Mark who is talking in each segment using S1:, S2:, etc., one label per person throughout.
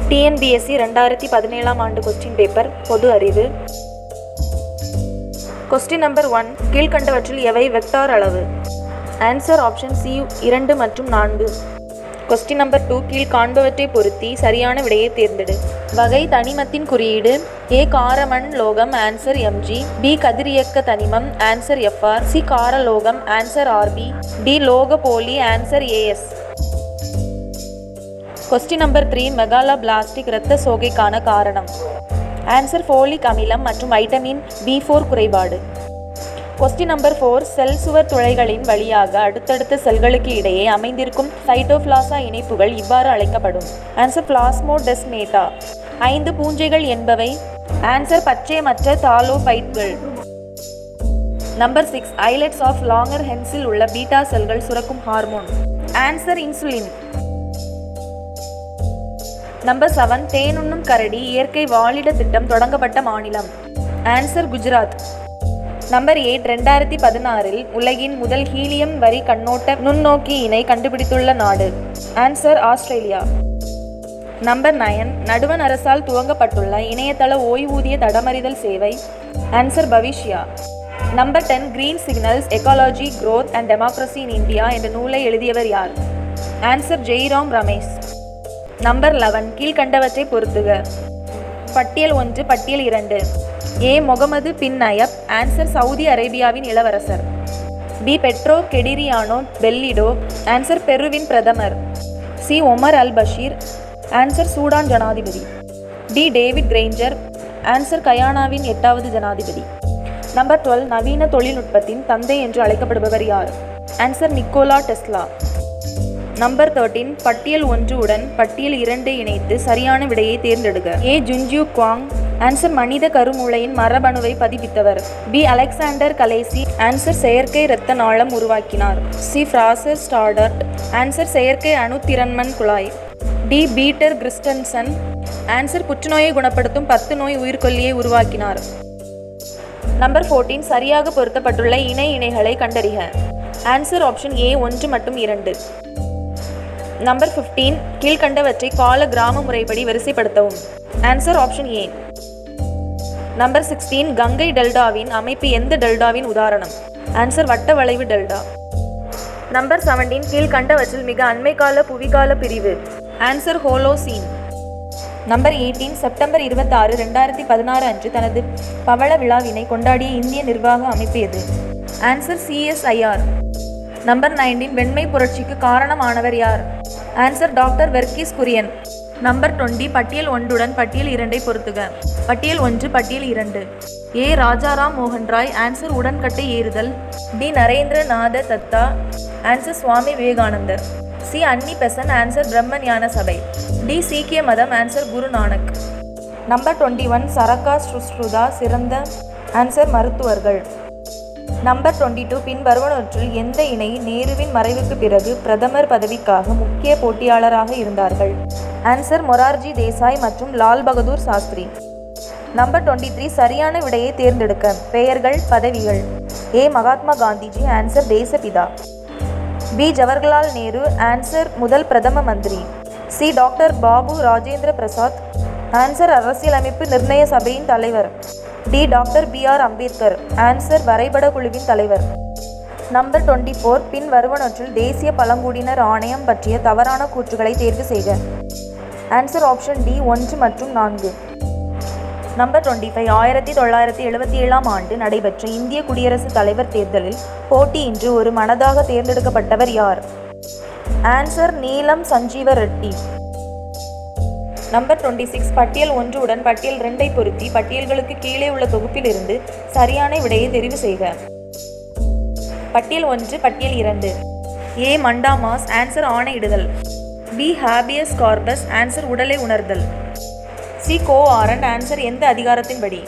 S1: TNPSC 2017 ஆண்டு question paper பொது அறிவு. கொஸ்டின் நம்பர் 1, கீழ்கண்டவற்றில் எவை வெக்டார் அளவு? ஆன்சர் ஆப்ஷன் சி 2 மற்றும் 4. கொஸ்டின் நம்பர் 2, கீழ்காண்பவற்றை பொருத்தி சரியான விடையை தேர்ந்தெடு. வகை தனிமத்தின் குறியீடு. ஏ காரமண் லோகம், ஆன்சர் Mg. பி கதிரியக்க தனிமம், ஆன்சர் Fr. சி காரலோகம், ஆன்சர் Rb. டி லோக போலி, answer As. Question number 3, megaloblastic இரத்த சோகைக்கான காரணம். ஆன்சர் ஃபோலிக் அமிலம் மற்றும் வைட்டமின் B4 குறைபாடு. கொஸ்டின் நம்பர் 4, செல் சுவர் துளைகளின் வழியாக அடுத்தடுத்த செல்களுக்கு இடையே அமைந்திருக்கும் சைட்டோபிளாசா இணைப்புகள் இவ்வாறு அழைக்கப்படும். ஆன்சர் பிளாஸ்மோடெஸ்மேட்டா. 5 பூஞ்சைகள் என்பவை. ஆன்சர் பச்சையமற்ற தாலோபைட்கள். நம்பர் 6, ஐலட்ஸ் ஆஃப் லாங்கர் ஹென்ஸில் உள்ள பீட்டா செல்கள் சுரக்கும் ஹார்மோன். Answer insulin. நம்பர் 7, தேனுண்ணும் கரடி இயற்கை வாழிட திட்டம் தொடங்கப்பட்ட மாநிலம். ஆன்சர் குஜராத். நம்பர் 8, 2016 உலகின் முதல் ஹீலியம் வரி கண்ணோட்ட நுண்ணோக்கியினை கண்டுபிடித்துள்ள நாடு. Answer Australia. நம்பர் 9, நடுவண் அரசால் துவங்கப்பட்டுள்ள இணையதள ஓய்வூதிய தடமறிதல் சேவை. Answer Bhavishya. Number 10, green signals ecology growth and democracy in India என்ற நூலை எழுதியவர் யார்? ஆன்சர் ஜெய்ராம் ரமேஷ். நம்பர் 11, கீழ்கண்டவற்றை பொருத்துக. பட்டியல் 1, பட்டியல் 2. A Mohammed bin Nayef, answer Saudi அரேபியாவின் இளவரசர். B Pedro Cateriano Bellido, answer பெருவின் பிரதமர். C Omar al Bashir, answer Sudan ஜனாதிபதி. டி டேவிட் கிரைஞ்சர், ஆன்சர் கயானாவின் 8வது ஜனாதிபதி. நம்பர் 12, நவீன தொழில்நுட்பத்தின் தந்தை என்று அழைக்கப்படுபவர் யார்? Answer Nikola Tesla. நம்பர் 13, பட்டியல் 1 உடன் பட்டியல் 2 இணைத்து சரியான விடையை தேர்ந்தெடுக்க. ஏ ஜுன்ஜியூ குவாங், ஆன்சர் மனித கருமுளையின் மரபணுவை பதிப்பித்தவர். பி அலெக்சாண்டர் கலேசி, ஆன்சர் செயற்கை இரத்த நாளம் உருவாக்கினார். சி ஃப்ராசர் ஸ்டார்டர்ட், ஆன்சர் செயற்கை அணுத்திறன்மன் குழாய். டி பீட்டர் கிறிஸ்டன்சன், ஆன்சர் புற்றுநோயை குணப்படுத்தும் 10 நோய் உயிர்கொல்லியை உருவாக்கினார். நம்பர் 14, சரியாக பொருத்தப்பட்டுள்ள இணைகளை கண்டறிக. ஆன்சர் ஆப்ஷன் ஏ 1 மற்றும் 2. நம்பர் 15, கீழ்கண்டவற்றை கால கிராம முறைப்படி வரிசைப்படுத்தவும். Answer option A. Number 16, Ganga டெல்டாவின் அமைப்பு எந்த டெல்டாவின் உதாரணம்? ஆன்சர் வட்ட வளைவு டெல்டா. நம்பர் 17, கீழ்கண்டவற்றில் மிக அண்மைக்கால புவிகால பிரிவு. Answer Holocene. நம்பர் 18, செப்டம்பர் 26, 2016 அன்று தனது பவள விழாவினை கொண்டாடிய இந்திய நிர்வாக அமைப்பு எது? Answer CSIR. நம்பர் 19, வெண்மை புரட்சிக்கு காரணமானவர் யார்? Answer doctor Verghese Kurien. Number 20, பட்டியல் 1 உடன் பட்டியல் 2 பொருத்துக. பட்டியல் 1, பட்டியல் 2. ஏ ராஜாராம் மோகன் ராய், ஆன்சர் உடன்கட்டை ஏறுதல். டி நரேந்திரநாத தத்தா, ஆன்சர் சுவாமி விவேகானந்தர். சி அன்னி பெசன், ஆன்சர் பிரம்ம ஞான சபை. டி சீக்கிய மதம், ஆன்சர் குரு நானக். நம்பர் 21, சரக்கா சுஷ்ருதா சிறந்த, ஆன்சர் மருத்துவர்கள். நம்பர் 22, பின் வருவனவற்றுள் எந்த இணை நேருவின் மறைவுக்கு பிறகு பிரதமர் பதவிக்காக முக்கிய போட்டியாளராக இருந்தார்கள்? ஆன்சர் மொரார்ஜி தேசாய் மற்றும் லால் பகதூர் சாஸ்திரி. நம்பர் 23, சரியான விடையை தேர்ந்தெடுக்க. பெயர்கள், பதவிகள். ஏ மகாத்மா காந்திஜி, ஆன்சர் தேசபிதா. பி ஜவஹர்லால் நேரு, ஆன்சர் முதல் பிரதம மந்திரி. C doctor Babu Rajendra Prasad, answer அரசியலமைப்பு நிர்ணய சபையின் தலைவர். D doctor BR Ambedkar, answer வரைபட குழுவின் தலைவர். நம்பர் 24, பின் வருவனவற்றில் தேசிய பழங்குடியினர் ஆணையம் பற்றிய தவறான கூற்றுகளை தேர்வு செய்க. ஆன்சர் ஆப்ஷன் டி 1 மற்றும் 4. நம்பர் 25, 1977 ஆண்டு நடைபெற்ற இந்திய குடியரசுத் தலைவர் தேர்தலில் போட்டியின்றி ஒரு மனதாக தேர்ந்தெடுக்கப்பட்டவர் யார்? ஆன்சர் நீலம் சஞ்சீவ ரெட்டி. நம்பர் 26, பட்டியல் 1 உடன் பட்டியல் 2 பொருத்தி பட்டியல்களுக்கு கீழே உள்ள தொகுப்பில் இருந்து சரியான விடையை தெரிவு செய்க. பட்டியல் 1, பட்டியல் 2. ஏ மண்டாமாஸ், answer ஆணையிடுதல். B habeas corpus, answer உடலை உணர்தல். சி கோ ஆரண்ட், ஆன்சர் எந்த அதிகாரத்தின்படி?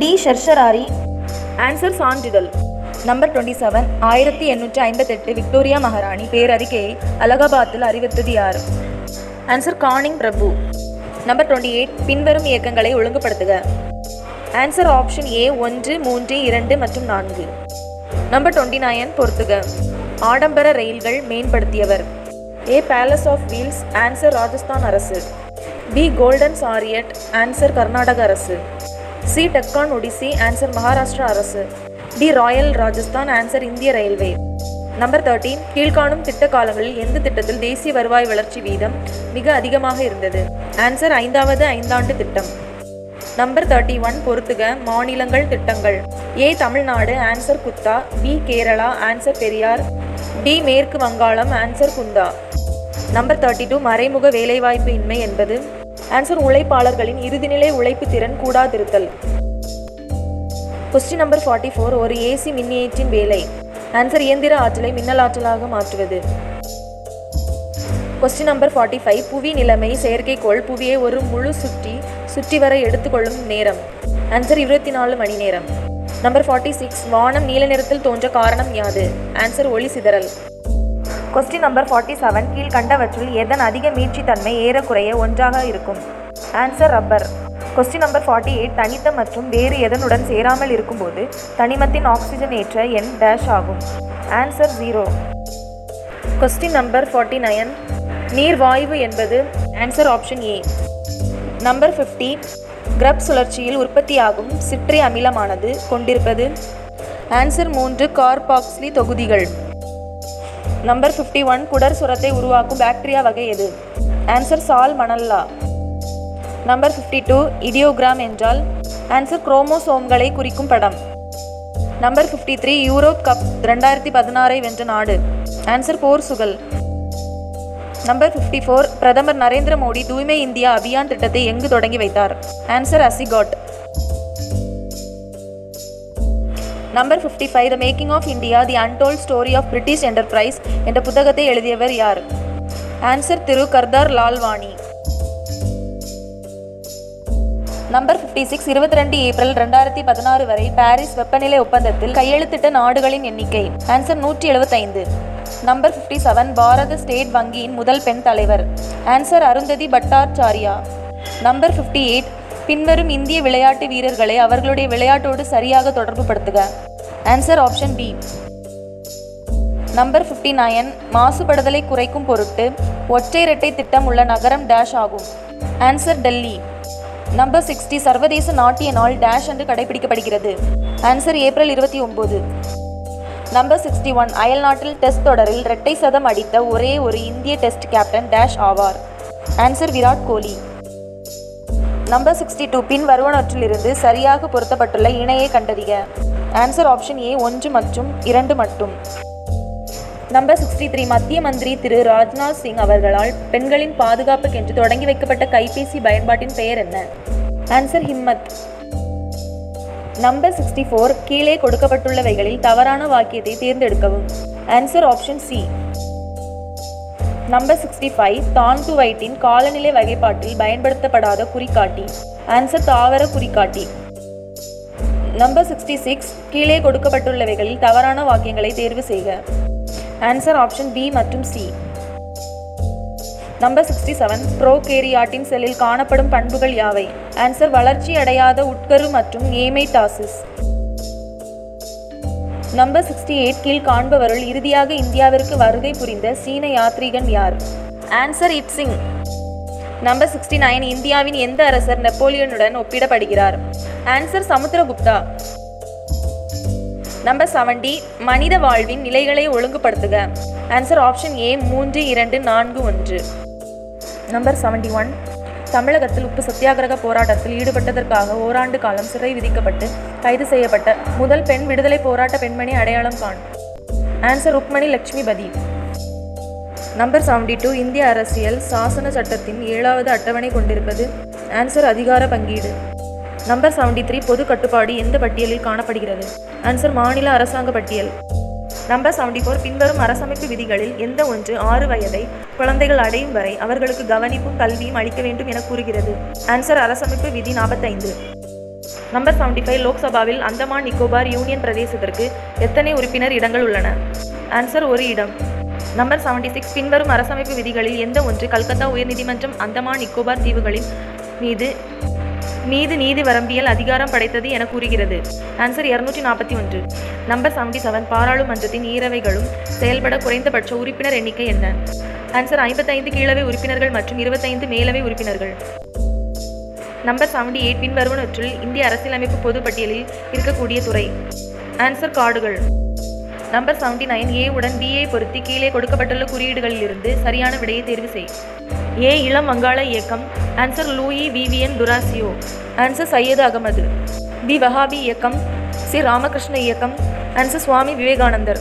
S1: டி ஷர்ஷராரி, ஆன்சர் சான்றிதழ். நம்பர் 27, 1858 விக்டோரியா மகாராணி பேரறிக்கையை அலகாபாத்தில் அறிவித்தது யார்? ஆன்சர் கானிங் பிரபு. நம்பர் 28, பின்வரும் இயக்கங்களை ஒழுங்குபடுத்துக. ஆன்சர் ஆப்ஷன் ஏ 1, 3, 2 மற்றும் 4. நம்பர் 29 பொறுத்துக. ஆடம்பர ரயில்கள் மேம்படுத்தியவர். A Palace of Wheels, answer Rajasthan அரசு. B Golden Chariot, answer Karnataka அரசு. C Deccan Odyssey, answer Maharashtra அரசு. டி ராயல் ராஜஸ்தான், ஆன்சர் இந்திய ரயில்வே. நம்பர் 13, கீழ்காணும் திட்ட காலங்களில் எந்த திட்டத்தில் தேசிய வருவாய் வளர்ச்சி வீதம் மிக அதிகமாக இருந்தது? ஆன்சர் 5வது ஐந்தாண்டு திட்டம். நம்பர் 31, பொறுத்துக மாநிலங்கள் திட்டங்கள். ஏ தமிழ்நாடு, ஆன்சர் குத்தா. B Kerala, answer Periyar. D மேற்கு வங்காளம், ஆன்சர் குந்தா. நம்பர் 32, மறைமுக வேலைவாய்ப்பு இன்மை என்பது? ஆன்சர் உழைப்பாளர்களின் இறுதிநிலை உழைப்பு திறன் கூடாதிருத்தல். கொஸ்டின் நம்பர் 44, ஒரு ஏசி மின்னியற்றின் வேலை? ஆன்சர் இயந்திர ஆற்றலை மின்னல் ஆற்றலாக மாற்றுவது. கொஸ்டின் நம்பர் 45, புவி நிலைமை செயற்கைக்கோள் புவியை ஒரு முழு சுற்றி வர எடுத்துக்கொள்ளும் நேரம்? ஆன்சர் 24 மணி நேரம். நம்பர் 46, வானம் நீல நிறத்தில் தோன்ற காரணம் யாது? ஆன்சர் ஒளி சிதறல். கொஸ்டின் நம்பர் 47, கீழ்கண்டவற்றுள் எதன் அதிக மீட்சித்தன்மை ஏறக்குறைய ஒன்றாக இருக்கும்? Answer rubber. கொஸ்டின் நம்பர் 48, தனித்த மற்றும் வேறு எதனுடன் சேராமல் இருக்கும்போது தனிமத்தின் ஆக்சிஜன் ஏற்ற எண் டேஷ் ஆகும்? ஆன்சர் 0. கொஸ்டின் நம்பர் 49, நீர்வாயு என்பது? Answer option A. நம்பர் 50, கிரப் சுழற்சியில் உற்பத்தியாகும் சிட்ரி அமிலமானது கொண்டிருப்பது? ஆன்சர் 3 கார்பாக்சிலி தொகுதிகள். நம்பர் 51, குடர் சுரத்தை உருவாக்கும் பாக்டீரியா வகை எது? ஆன்சர் சால்மனல்லா. நம்பர் 52, இடியோகிராம் என்றால்? ஆன்சர் குரோமோசோம்களை குறிக்கும் படம். நம்பர் 53, யூரோப் கப் 2016 வென்ற நாடு? Answer Portugal. நம்பர் 54, பிரதமர் நரேந்திர மோடி தூய்மை இந்தியா அபியான் திட்டத்தை எங்கு தொடங்கி வைத்தார்? ஆன்சர் அசிகாட். Number 55, the making of India the untold story of British enterprise என்ற புத்தகத்தை எழுதியவர் யார்? ஆன்சர் திரு கர்தார் லால்வானி. நம்பர் 56, 22 ஏப்ரல் 2016 வரை பாரிஸ் வெப்பநிலை ஒப்பந்தத்தில் கையெழுத்திட்ட நாடுகளின் எண்ணிக்கை? ஆன்சர் 175. நம்பர் 57, பாரத ஸ்டேட் வங்கியின் முதல் பெண் தலைவர்? ஆன்சர் அருந்ததி பட்டாச்சாரியா. நம்பர் 58, பின்வரும் இந்திய விளையாட்டு வீரர்களை அவர்களுடைய விளையாட்டோடு சரியாக தொடர்பு படுத்துக? Answer option B. நம்பர் 59, மாசுபடுதலை குறைக்கும் பொருட்டு ஒற்றை இரட்டை திட்டம் உள்ள நகரம் டேஷ் ஆகும்? ஆன்சர் டெல்லி. நம்பர் 60, சர்வதேச நாட்டிய நாள் டேஷ் என்று கடைபிடிக்கப்படுகிறது? Answer April 29. நம்பர் 61, அயல் நாட்டில் டெஸ்ட் தொடரில் இரட்டை சதம் அடித்த ஒரே ஒரு இந்திய டெஸ்ட் கேப்டன் டேஷ் ஆவார்? ஆன்சர் விராட் கோலி. நம்பர் 62, பின் வருவனவற்றிலிருந்து சரியாக பொருத்தப்பட்டுள்ள இணையை கண்டறிக? ஆன்சர் ஆப்ஷன் ஏ 1 மற்றும் 2 மட்டும். நம்பர் 63, மத்திய மந்திரி திரு ராஜ்நாத் சிங் அவர்களால் பெண்களின் பாதுகாப்புக்கென்று தொடங்கி வைக்கப்பட்ட கைபேசி பயன்பாட்டின் பெயர் என்ன? ஆன்சர் ஹிம்மத். நம்பர் 64, கீழே கொடுக்கப்பட்டுள்ளவைகளில் தவறான வாக்கியத்தை தேர்ந்தெடுக்கவும்? Answer option C. நம்பர் 65, தான் டு வைட்டின் காலநிலை வகைப்பாட்டில் பயன்படுத்தப்படாத குறிகாட்டி? ஆன்சர் தாவர குறிகாட்டி. நம்பர் 66, கீழே கொடுக்கப்பட்டுள்ளவைகளில் தவறான வாக்கியங்களை தேர்வு செய்க? ஆன்சர் ஆப்ஷன் பி மற்றும் சி. நம்பர் 67, ப்ரோகேரியாட்டின் செல்லில் காணப்படும் பண்புகள் யாவை? ஆன்சர் வளர்ச்சி அடையாத உட்கரு மற்றும் ஏமைடாசிஸ். நம்பர் 68, கீழ் காண்பவருள் இறுதியாக இந்தியாவிற்கு வருகை புரிந்த சீன யாத்ரீகன் யார்? ஆன்சர் இட்சிங். நம்பர் 69, இந்தியாவின் எந்த அரசர் நெப்போலியனுடன் ஒப்பிடப்படுகிறார்? ஆன்சர் சமுத்திரகுப்தா. நம்பர் 70, மனித வாழ்வின் நிலைகளை ஒழுங்குபடுத்துக? Answer option A 3, 2, 4, 1. நம்பர் 71, தமிழகத்தில் உப்பு சத்தியாகிரக போராட்டத்தில் ஈடுபட்டதற்காக ஓராண்டு காலம் சிறை விதிக்கப்பட்டு கைது செய்யப்பட்ட முதல் பெண் விடுதலை போராட்ட பெண்மணி அடையாளம் காண்? ஆன்சர் ருக்மணி லட்சுமிபதி. நம்பர் 72, இந்திய அரசியல் சாசன சட்டத்தின் 7வது அட்டவணை கொண்டிருப்பது? ஆன்சர் அதிகார பங்கீடு. நம்பர் 73, பொது கட்டுப்பாடு எந்த பட்டியலில் காணப்படுகிறது? ஆன்சர் மாநில அரசாங்க பட்டியல். நம்பர் 74, பின்வரும் அரசமைப்பு விதிகளில் எந்த ஒன்று 6 வயதை குழந்தைகள் அடையும் வரை அவர்களுக்கு கவனிப்பும் கல்வியும் அளிக்க வேண்டும் என கூறுகிறது? ஆன்சர் அரசமைப்பு விதி 45. நம்பர் 75, லோக்சபாவில் அந்தமான் நிக்கோபார் யூனியன் பிரதேசத்திற்கு எத்தனை உறுப்பினர் இடங்கள் உள்ளன? ஆன்சர் 1 இடம். நம்பர் 76, பின்வரும் அரசமைப்பு விதிகளில் எந்த ஒன்று கல்கத்தா உயர்நீதிமன்றம் அந்தமான் நிக்கோபார் தீவுகளின் மீது மீது நீதி வரம்பியல் அதிகாரம் படைத்தது என கூறுகிறது. ஆன்சர் 241. நம்பர் 77 பாராளுமன்றத்தின் ஈரவைகளும் செயல்பட குறைந்தபட்ச உறுப்பினர் எண்ணிக்கை என்ன? ஆன்சர் 55 கீழவை உறுப்பினர்கள் மற்றும் 25 மேலவை உறுப்பினர்கள். நம்பர் 78 பின்வருவனவற்றில் இந்திய அரசியலமைப்பு பொது பட்டியலில் இருக்கக்கூடிய துறை. ஆன்சர் காடுகள். நம்பர் 79 ஏ உடன் பி ஐ பொருத்தி கீழே கொடுக்கப்பட்டுள்ள குறியீடுகளிலிருந்து சரியான விடையை தேர்வு செய். ஏ இளம் வங்காள இயக்கம். Answer Louis Vivian Derozio. Answer Syed Ahmed. B வஹாபி இயக்கம். சி ராமகிருஷ்ண இயக்கம். ஆன்சர் சுவாமி விவேகானந்தர்.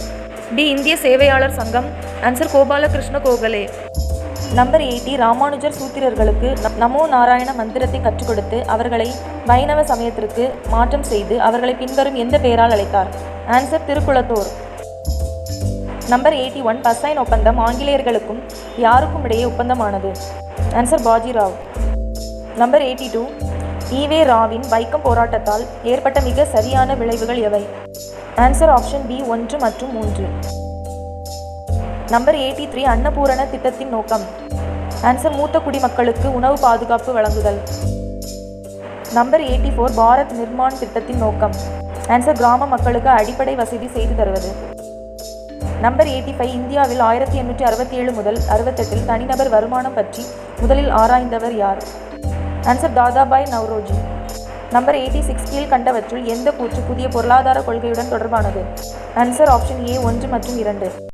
S1: டி இந்திய சேவையாளர் சங்கம். ஆன்சர் கோபாலகிருஷ்ண கோகலே. நம்பர் 80 ராமானுஜர் சூத்திரர்களுக்கு நமோ நாராயண மந்திரத்தை கற்றுக் கொடுத்து அவர்களை வைணவ சமயத்திற்கு மாற்றம் செய்து அவர்களை பின்வரும் எந்த பெயரால் அழைத்தார்? ஆன்சர் திருக்குளத்தோர். நம்பர் 81 பசைன் ஒப்பந்தம் ஆங்கிலேயர்களுக்கும் யாருக்கும் இடையே ஒப்பந்தமானது? ஆன்சர் பாஜிராவ். நம்பர் 82 ஈவே ராவின் வைக்கம் போராட்டத்தால் ஏற்பட்ட மிக சரியான விளைவுகள் எவை? ஆன்சர் ஆப்ஷன் பி 1 மற்றும் 3. நம்பர் 83 அன்னபூரண திட்டத்தின் நோக்கம். ஆன்சர் மூத்த குடிமக்களுக்கு உணவு பாதுகாப்பு வழங்குதல். நம்பர் 84 பாரத் நிர்மாண் திட்டத்தின் நோக்கம். ஆன்சர் கிராம மக்களுக்கு அடிப்படை வசதி செய்து தருவது. நம்பர் 85 இந்தியாவில் 1867 முதல் 68 தனிநபர் வருமானம் பற்றி முதலில் ஆராய்ந்தவர் யார்? ஆன்சர் தாதாபாய் நவ்ரோஜி. நம்பர் 86 கீழ்கண்டவற்றுள் எந்த கூற்று புதிய பொருளாதார கொள்கையுடன் தொடர்பானது? ஆன்சர் ஆப்ஷன் ஏ 1 மற்றும் 2.